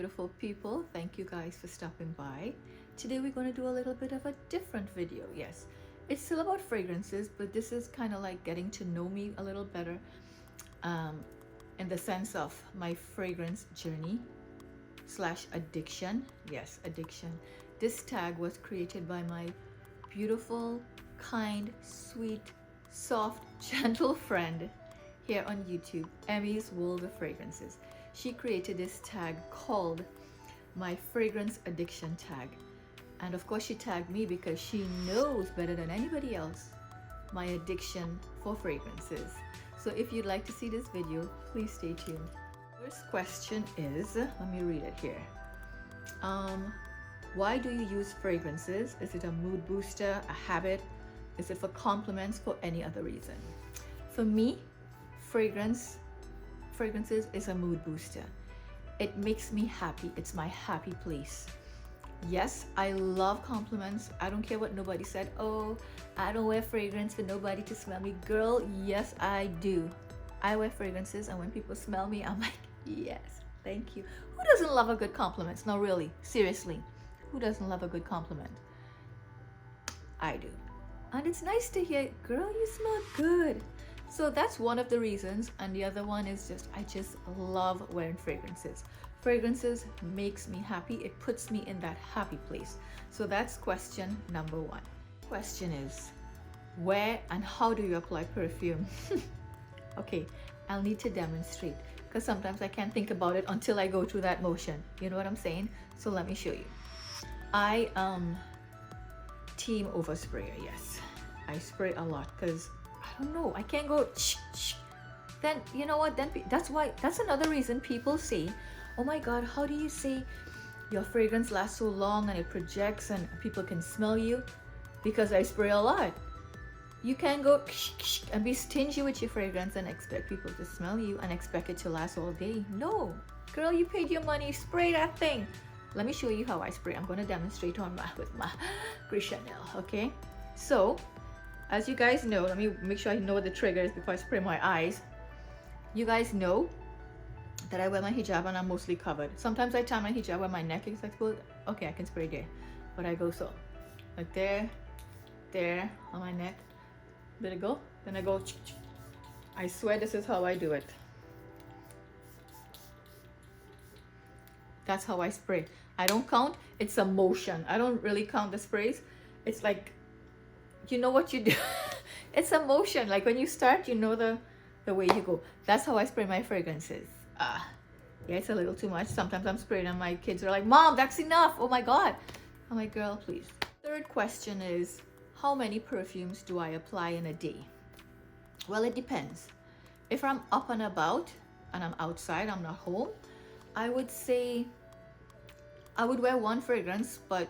beautiful people. Thank you guys for stopping by. Today we're going to do a little bit of a different video. Yes, it's still about fragrances, but this is kind of like getting to know me a little better in the sense of my fragrance journey / addiction. Yes, addiction. This tag was created by my beautiful, kind, sweet, soft, gentle friend here on YouTube, Emysworldoffragrances. She created this tag called my fragrance addiction tag. And of course she tagged me because she knows better than anybody else my addiction for fragrances. So if you'd like to see this video, please stay tuned. First question is, let me read it here. Why do you use fragrances? Is it a mood booster, a habit? Is it for compliments, for any other reason? For me, fragrances is a mood booster. It makes me happy. It's my happy place. Yes, I love compliments. I don't care what nobody said. Oh, I don't wear fragrance for nobody to smell me. Girl, yes, I do. I wear fragrances, and when people smell me, I'm like, yes, thank you. Who doesn't love a good compliment? No, really, seriously. Who doesn't love a good compliment? I do. And it's nice to hear, girl, you smell good. So that's one of the reasons. And the other one is I just love wearing fragrances. Fragrances makes me happy. It puts me in that happy place. So that's question number one. Question is, where and how do you apply perfume? Okay, I'll need to demonstrate because sometimes I can't think about it until I go through that motion. You know what I'm saying? So let me show you. I team oversprayer. Yes, I spray a lot because I don't know, I can't go then you know what, then that's another reason people say, oh my god, how do you say your fragrance lasts so long and it projects and people can smell you? Because I spray a lot. You can't go and be stingy with your fragrance and expect people to smell you and expect it to last all day. No, girl, you paid your money, spray that thing. Let me show you how I spray. I'm going to demonstrate with my Gris Chanel. Okay, so as you guys know, let me make sure I know what the trigger is before I spray my eyes. You guys know that I wear my hijab and I'm mostly covered. Sometimes I tie my hijab where my neck is exposed. Okay, I can spray there, but I go so like there on my neck. There I go. Then I go. I swear this is how I do it. That's how I spray. I don't count. It's a motion. I don't really count the sprays. It's like, you know what you do. It's a motion. Like when you start, you know the way you go. That's how I spray my fragrances. Yeah, it's a little too much. Sometimes I'm spraying and my kids are like, Mom, that's enough. Oh my God. I'm like, girl, please. Third question is, how many perfumes do I apply in a day? Well, it depends. If I'm up and about and I'm outside, I'm not home, I would say I would wear one fragrance, but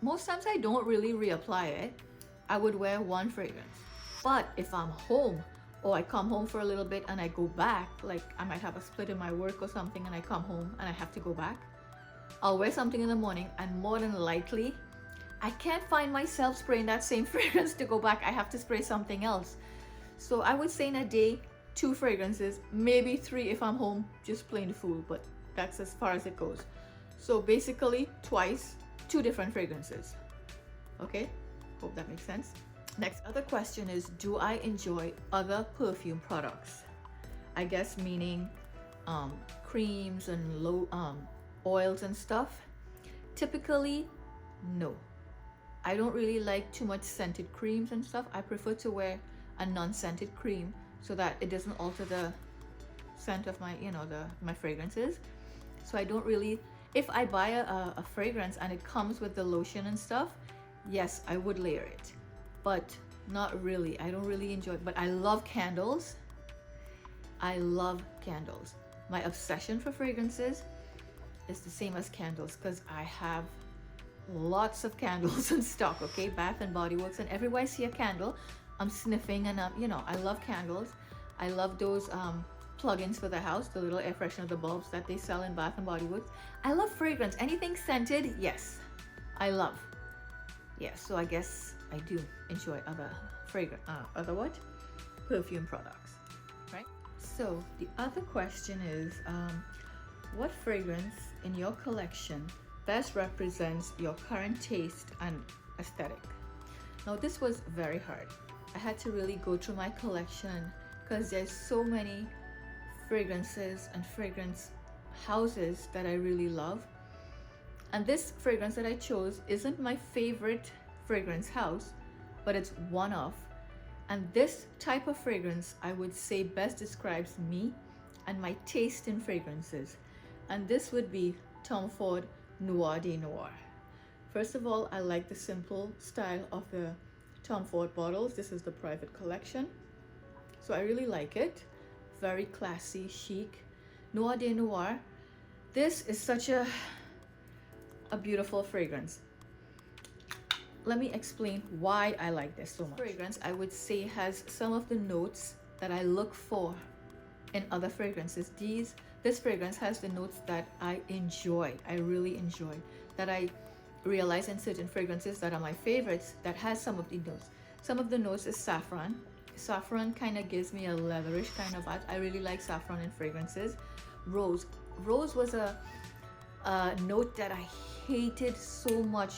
most times I don't really reapply it. I would wear one fragrance. But if I'm home or I come home for a little bit and I go back, like I might have a split in my work or something and I come home and I have to go back, I'll wear something in the morning and more than likely I can't find myself spraying that same fragrance to go back. I have to spray something else. So I would say in a day, 2 fragrances, maybe 3 if I'm home, just plain fool, but that's as far as it goes. So basically twice, 2 different fragrances. Okay, hope that makes sense. Next other question is, do I enjoy other perfume products? I guess meaning creams and low oils and stuff. Typically, no. I don't really like too much scented creams and stuff. I prefer to wear a non-scented cream so that it doesn't alter the scent of my, my fragrances. So I don't really, if I buy a fragrance and it comes with the lotion and stuff, yes, I would layer it, but not really. I don't really enjoy it, but I love candles. I love candles. My obsession for fragrances is the same as candles because I have lots of candles in stock. Okay, Bath and Body Works, and everywhere I see a candle, I'm sniffing, and I love candles. I love those plugins for the house, the little air freshener, the bulbs that they sell in Bath and Body Works. I love fragrance. Anything scented, yes, I love. Yes, so I guess I do enjoy other perfume products, right? So the other question is, What fragrance in your collection best represents your current taste and aesthetic? Now this was very hard. I had to really go through my collection because there's so many fragrances and fragrance houses that I really love. And this fragrance that I chose isn't my favorite fragrance house, but it's one of. And this type of fragrance, I would say, best describes me and my taste in fragrances. And this would be Tom Ford Noir de Noir. First of all, I like the simple style of the Tom Ford bottles. This is the private collection. So I really like it. Very classy, chic. Noir de Noir. This is such a beautiful fragrance. Let me explain why I like this so much. Fragrance, I would say, has some of the notes that I look for in other fragrances. This fragrance has the notes that I enjoy. I really enjoy. That I realize in certain fragrances that are my favorites that has some of the notes. Some of the notes is saffron. Saffron kind of gives me a leatherish kind of vibe. I really like saffron in fragrances. Rose. Rose was a note that I hated so much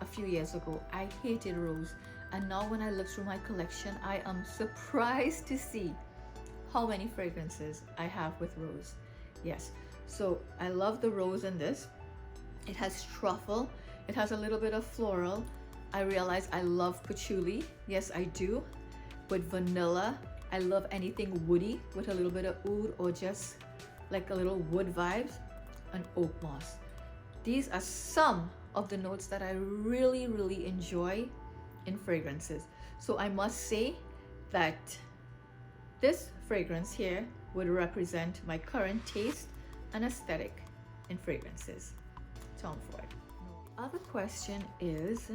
a few years ago. I hated rose, and now when I look through my collection, I am surprised to see how many fragrances I have with rose. Yes, so I love the rose in this. It has truffle, it has a little bit of floral. I realize I love patchouli. Yes, I do. With vanilla, I love anything woody with a little bit of oud or just like a little wood vibes, and oak moss. These are some of the notes that I really, really enjoy in fragrances. So I must say that this fragrance here would represent my current taste and aesthetic in fragrances. Tom Ford. Other question is,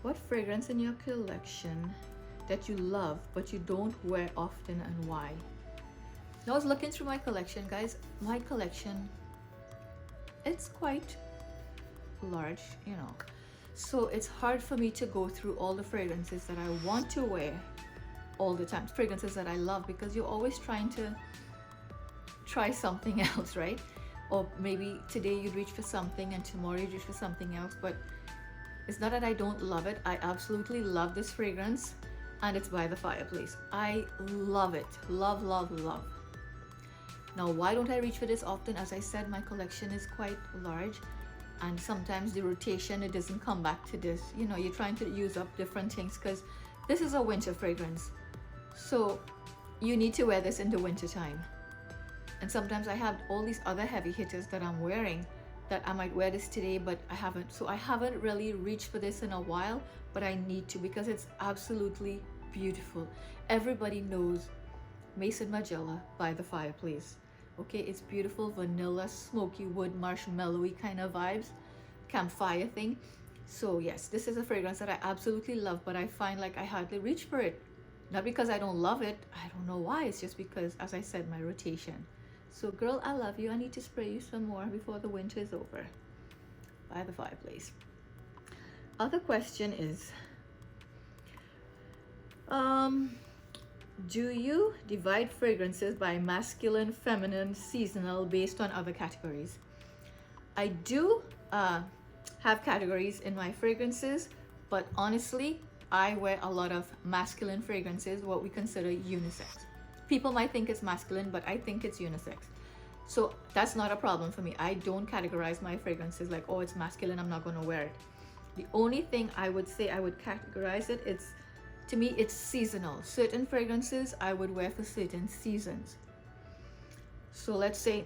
what fragrance in your collection that you love but you don't wear often, and why? Now I was looking through my collection, guys. My collection, it's quite large, you know, so it's hard for me to go through all the fragrances that I want to wear all the time, fragrances that I love, because you're always trying to try something else, right? Or maybe today you'd reach for something and tomorrow you'd reach for something else. But it's not that I don't love it. I absolutely love this fragrance, and it's By the Fireplace. I love it. Love, love, love. Now, why don't I reach for this often? As I said, my collection is quite large, and sometimes the rotation, it doesn't come back to this. You know, you're trying to use up different things, because this is a winter fragrance. So you need to wear this in the winter time. And sometimes I have all these other heavy hitters that I'm wearing that I might wear this today, but I haven't. So I haven't really reached for this in a while, but I need to, because it's absolutely beautiful. Everybody knows Mason Margiela By the Fireplace. Okay, it's beautiful, vanilla, smoky wood, marshmallowy kind of vibes, campfire thing. So yes, this is a fragrance that I absolutely love, but I find like I hardly reach for it. Not because I don't love it, I don't know why. It's just because, as I said, my rotation. So girl, I love you. I need to spray you some more before the winter is over. By the Fireplace. Other question is, do you divide fragrances by masculine, feminine, seasonal, based on other categories? I do have categories in my fragrances, but honestly, I wear a lot of masculine fragrances, what we consider unisex. People might think it's masculine, but I think it's unisex. So that's not a problem for me. I don't categorize my fragrances like, oh, it's masculine, I'm not going to wear it. The only thing I would say I would categorize it, to me, it's seasonal. Certain fragrances I would wear for certain seasons. So let's say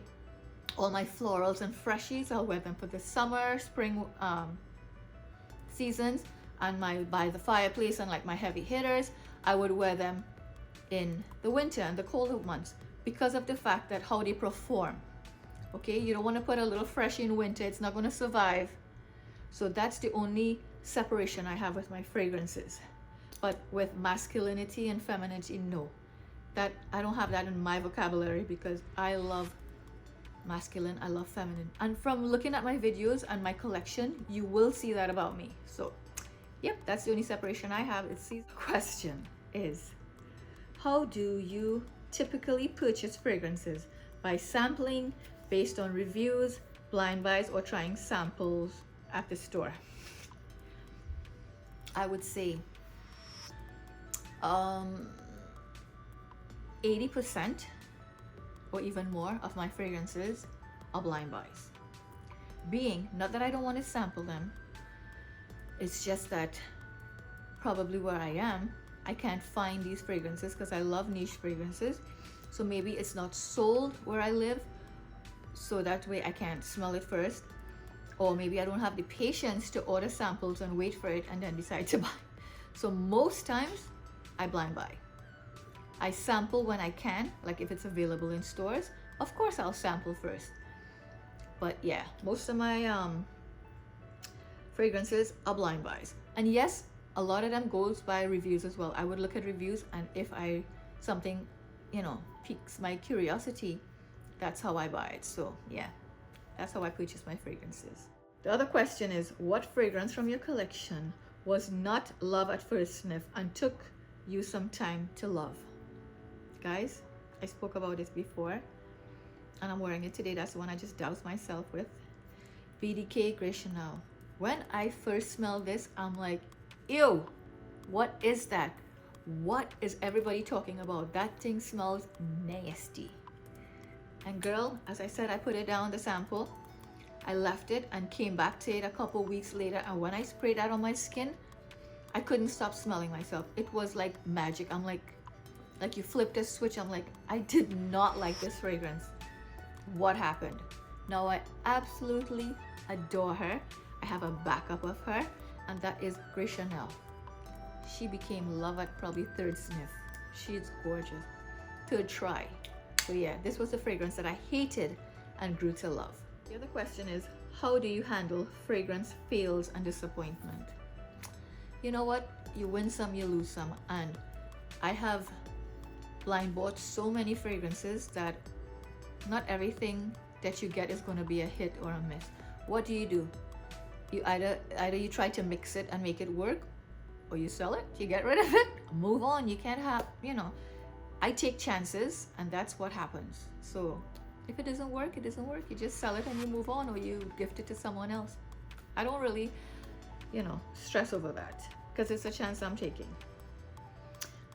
all my florals and freshies, I'll wear them for the summer, spring seasons. And my By the Fireplace and like my heavy hitters, I would wear them in the winter and the colder months, because of the fact that how they perform. Okay, you don't want to put a little fresh in winter, it's not going to survive. So that's the only separation I have with my fragrances. But with masculinity and femininity, no, that I don't have that in my vocabulary, because I love masculine, I love feminine. And from looking at my videos and my collection, you will see that about me. So yep, that's the only separation I have. The question is, how do you typically purchase fragrances? By sampling, based on reviews, blind buys, or trying samples at the store? I would say 80% or even more of my fragrances are blind buys. Being, not that I don't want to sample them, it's just that probably where I am, I can't find these fragrances because I love niche fragrances. So maybe it's not sold where I live, so that way I can't smell it first. Or maybe I don't have the patience to order samples and wait for it and then decide to buy. So most times I blind buy. I sample when I can, like if it's available in stores. Of course I'll sample first. But yeah, most of my fragrances are blind buys. And yes, a lot of them goes by reviews as well. I would look at reviews, and if something, piques my curiosity, that's how I buy it. So yeah, that's how I purchase my fragrances. The other question is, what fragrance from your collection was not love at first sniff and took you some time to love? Guys, I spoke about this before, and I'm wearing it today. That's the one I just doused myself with. BDK Grey Chanel. When I first smelled this, I'm like, ew, what is that? What is everybody talking about? That thing smells nasty. And girl, as I said, I put it down, the sample. I left it and came back to it a couple weeks later, and when I sprayed that on my skin, I couldn't stop smelling myself. It was like magic. I'm like you flipped a switch. I'm like, I did not like this fragrance. What happened? Now I absolutely adore her. I have a backup of her, and that is Grey Chanel. She became love at probably third sniff. She's gorgeous. Third try. So yeah, this was the fragrance that I hated and grew to love. The other question is, how do you handle fragrance fails and disappointment? You know what? You win some, you lose some. And I have blind bought so many fragrances that not everything that you get is going to be a hit or a miss. What do? You either you try to mix it and make it work, or you sell it, you get rid of it, move on. You can't have, I take chances, and that's what happens. So if it doesn't work, it doesn't work. You just sell it and you move on, or you gift it to someone else. I don't really, stress over that because it's a chance I'm taking.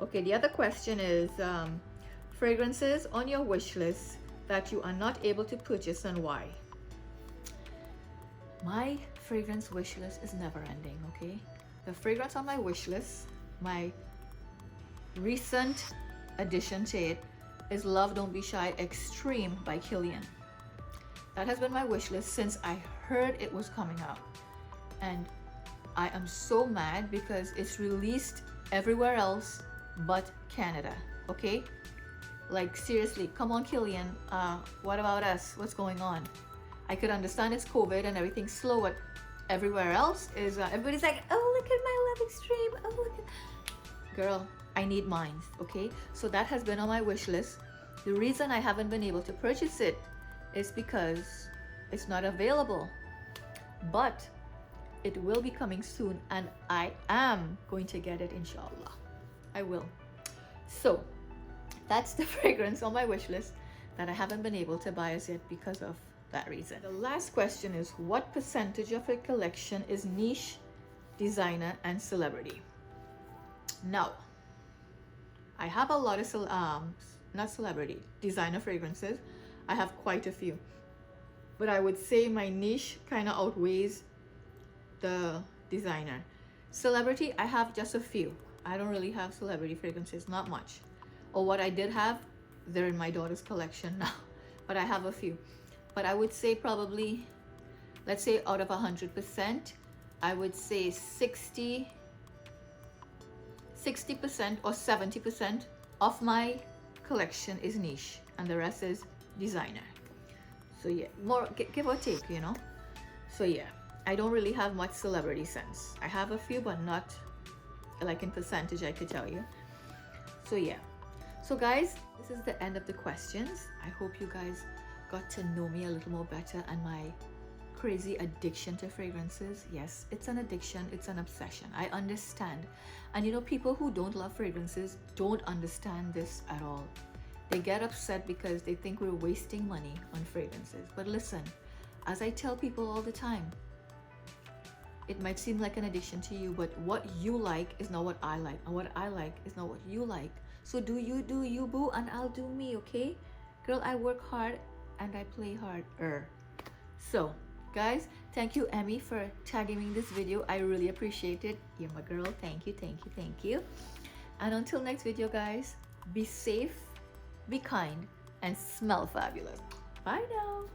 Okay, the other question is fragrances on your wish list that you are not able to purchase, and why? My fragrance wish list is never ending, okay? The fragrance on my wish list, my recent addition to it, is Love Don't Be Shy Extreme by Kilian. That has been my wish list since I heard it was coming out. And I am so mad because it's released everywhere else but Canada, okay? Like seriously, come on Kilian, what about us? What's going on? I could understand it's COVID and everything's slow, but everywhere else is, everybody's like, oh, look at my Love Extreme, oh, look at... Girl, I need mine, okay? So that has been on my wish list. The reason I haven't been able to purchase it is because it's not available. But it will be coming soon, and I am going to get it, inshallah. I will. So that's the fragrance on my wish list that I haven't been able to buy as yet because of that reason. The last question is, what percentage of your collection is niche, designer, and celebrity? Now, I have a lot of not celebrity, designer fragrances. I have quite a few, but I would say my niche kind of outweighs the designer. Celebrity, I have just a few. I don't really have celebrity fragrances, not much. Or what I did have, they're in my daughter's collection now, but I have a few. But I would say probably, let's say out of 100%, I would say 60% or 70% of my collection is niche, and the rest is designer. So yeah, more give or take, So yeah, I don't really have much celebrity sense. I have a few, but not like in percentage I could tell you. So yeah. So guys, this is the end of the questions. I hope you guys got to know me a little more better and my crazy addiction to fragrances. Yes, it's an addiction, it's an obsession. I understand. And people who don't love fragrances don't understand this at all. They get upset because they think we're wasting money on fragrances. But listen, as I tell people all the time, it might seem like an addiction to you, but what you like is not what I like, and what I like is not what you like. So do you, boo, and I'll do me, okay? Girl, I work hard and I play harder. So, guys, thank you, Emmy, for tagging me in this video. I really appreciate it. You're my girl. Thank you, thank you, thank you. And until next video, guys, be safe, be kind, and smell fabulous. Bye now.